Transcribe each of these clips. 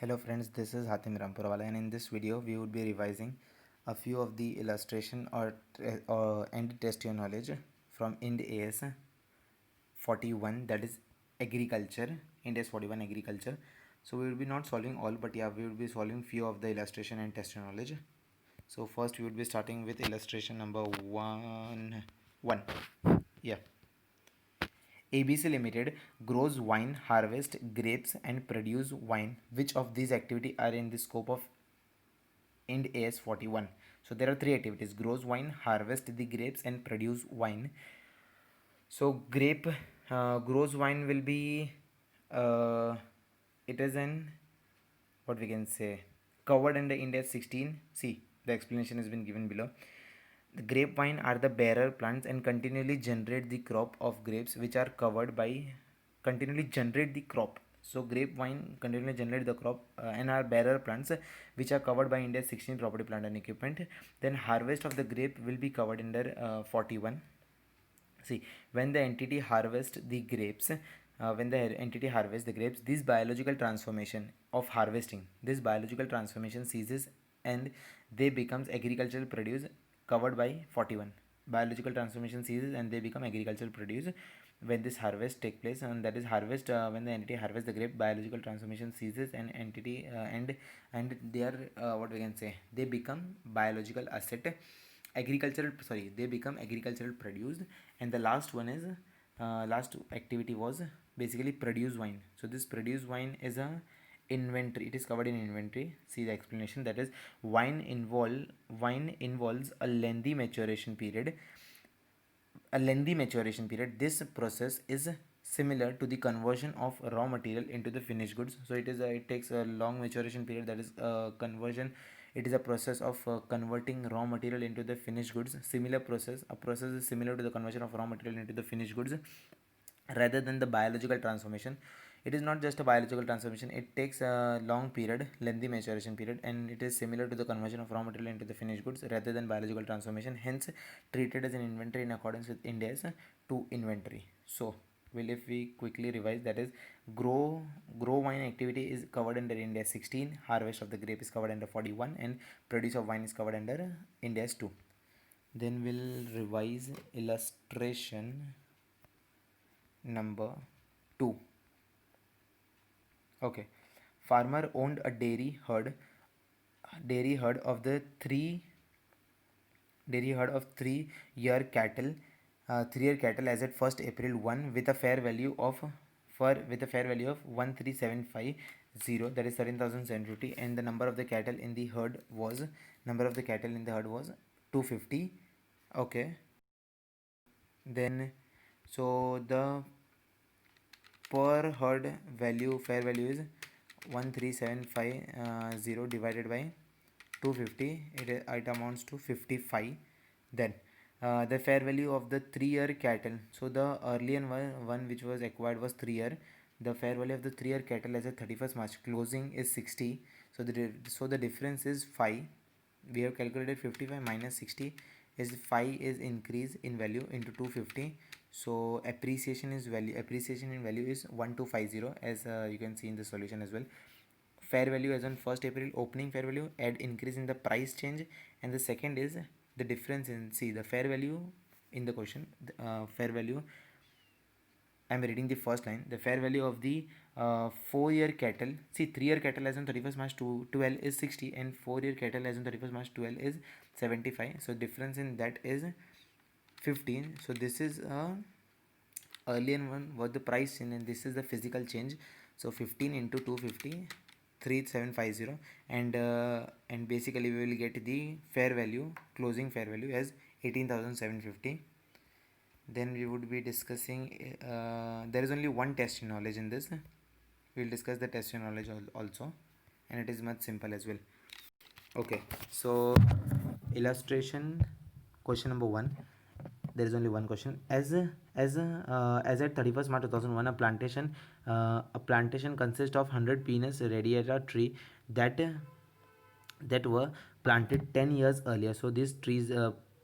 Hello friends, this is Hatim Rampurwala, and in this video we would be revising a few of the illustration and test your knowledge from Ind AS 41, that is agriculture, Ind AS 41 agriculture. So we will be not solving all, but yeah, we will be solving few of the illustration and test your knowledge. So first we would be starting with illustration number one. Yeah. ABC Limited grows wine, harvest grapes and produce wine. Which of these activities are in the scope of Ind AS 41? So there are three activities: grows wine, harvest the grapes and produce wine. So grape grows wine will be it is an, what we can say, covered under Ind AS 16. See, the explanation has been given below. The grapevine are the bearer plants and continually generate the crop of grapes which are covered by continually generate the crop. So grapevine continually generate the crop and are bearer plants which are covered by Ind AS 16 property plant and equipment. Then harvest of the grape will be covered under 41. See, when the entity harvests the grapes, this biological transformation of harvesting, this biological transformation ceases and they becomes agricultural produce covered by 41. Biological transformation ceases and they become agricultural produce when this harvest take place, and that is harvest when the entity harvests the grape, biological transformation ceases and entity and they are what we can say, they become biological asset, agricultural, sorry, they become agricultural produced. And the last one is last activity was basically produce wine. So this produce wine is a inventory, it is covered in inventory. See the explanation, that is wine involves a lengthy maturation period. This process is similar to the conversion of raw material into the finished goods. So it takes a long maturation period, that is conversion. It is a process of converting raw material into the finished goods. Similar process, a process is similar to the conversion of raw material into the finished goods rather than the biological transformation. It is not just a biological transformation, it takes a long period, lengthy maturation period, and it is similar to the conversion of raw material into the finished goods rather than biological transformation, hence treated as an inventory in accordance with Ind AS 2 inventory. So if we quickly revise, that is grow wine activity is covered under Ind AS 16, harvest of the grape is covered under 41, and produce of wine is covered under Ind AS 2. Then we'll revise illustration number 2. Okay. Farmer owned a dairy herd of the dairy herd of 3-year cattle, 3-year cattle as at 1st April 1 with a fair value of 13750, that is 13,750, and the number of the cattle in the herd was 250. Okay. Then so the per herd value, fair value, is 13750 divided by 250, it amounts to 55. Then the fair value of the 3-year cattle, so the earlier one which was acquired was 3-year. The fair value of the 3-year cattle as a 31st March closing is 60. So the difference is 5. We have calculated 55 minus 60 is 5 is increase in value into 250. So appreciation in value is 1250, as you can see in the solution as well. Fair value as on 1st April opening fair value, add increase in the price change, and the second is the difference in, see, the fair value in the question, fair value, I'm reading the first line. The fair value of the 4-year cattle. See, 3-year cattle as on 31st March 12 is 60, and 4-year cattle as on 31st March 12 is 75. So difference in that is 15. So this is earlier one was the price change, and this is the physical change. So 15 into 250, 3750, and basically we will get the fair value, closing fair value, as 18,750. Then we would be discussing there is only one test knowledge in this. We will discuss the test knowledge also, and it is much simple as well. Okay, so illustration question number 1. There is only one question. As at 31st March 2001, a plantation consists of 100 Pinus radiata tree that were planted 10 years earlier. So these trees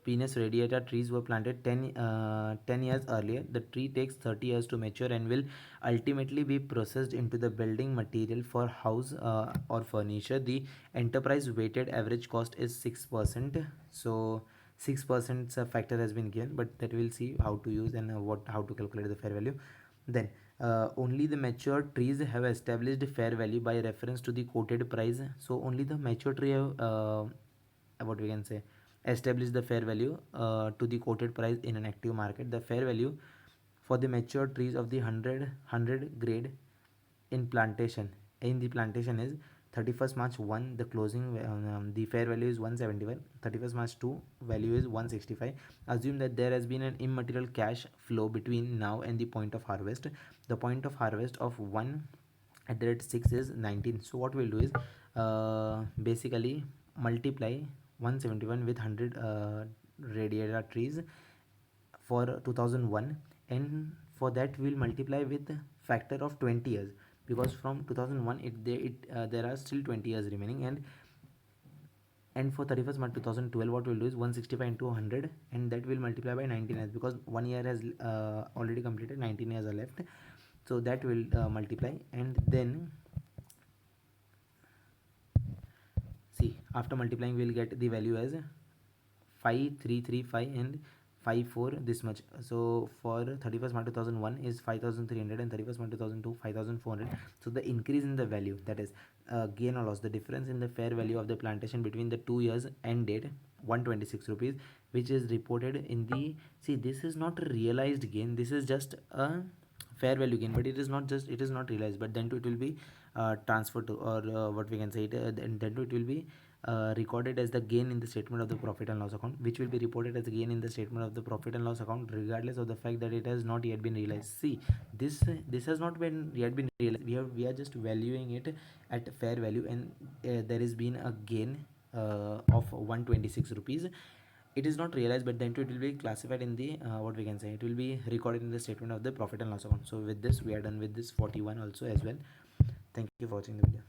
Pinus radiata trees were planted 10 years earlier. The tree takes 30 years to mature and will ultimately be processed into the building material for house or furniture. The enterprise weighted average cost is 6%. So 6% factor has been given, but that we'll see how to use and how to calculate the fair value. Then only the mature trees have established fair value by reference to the quoted price. So only the mature tree have what we can say establish the fair value to the quoted price in an active market. The fair value for the mature trees of the 100 grade in the plantation is 31st March 1, the closing the fair value is 171. 31st March 2, value is 165. Assume that there has been an immaterial cash flow between now and the point of harvest. The point of harvest of 1 at the rate 6 is 19. So what we'll do is basically multiply 171 with 100 radiata trees for 2001, and for that we'll multiply with factor of 20 years, because from 2001 there are still 20 years remaining. And for 31st March 2012, what we'll do is 165 into 100, and that will multiply by 19 years, because 1 year has already completed, 19 years are left. So that will multiply, and then see, after multiplying we'll get the value as 5335 and 54 this much. So for 31st March 2001 is 5300, and 31st March 2002 5400. So the increase in the value, that is gain or loss, the difference in the fair value of the plantation between the 2 years end date 126 rupees, which is reported in the, see, this is not a realized gain, this is just a fair value gain, but it is not realized, but then it will be transferred to, or what we can say it, then it will be recorded as the gain in the statement of the profit and loss account, which will be reported as a gain in the statement of the profit and loss account, regardless of the fact that it has not yet been realized. See, this has not been yet been realized, we are just valuing it at fair value, and there has been a gain of 126 rupees. It is not realized, but then it will be classified in the what we can say, it will be recorded in the statement of the profit and loss account. So with this we are done with this 41 also as well. Thank you for watching the video.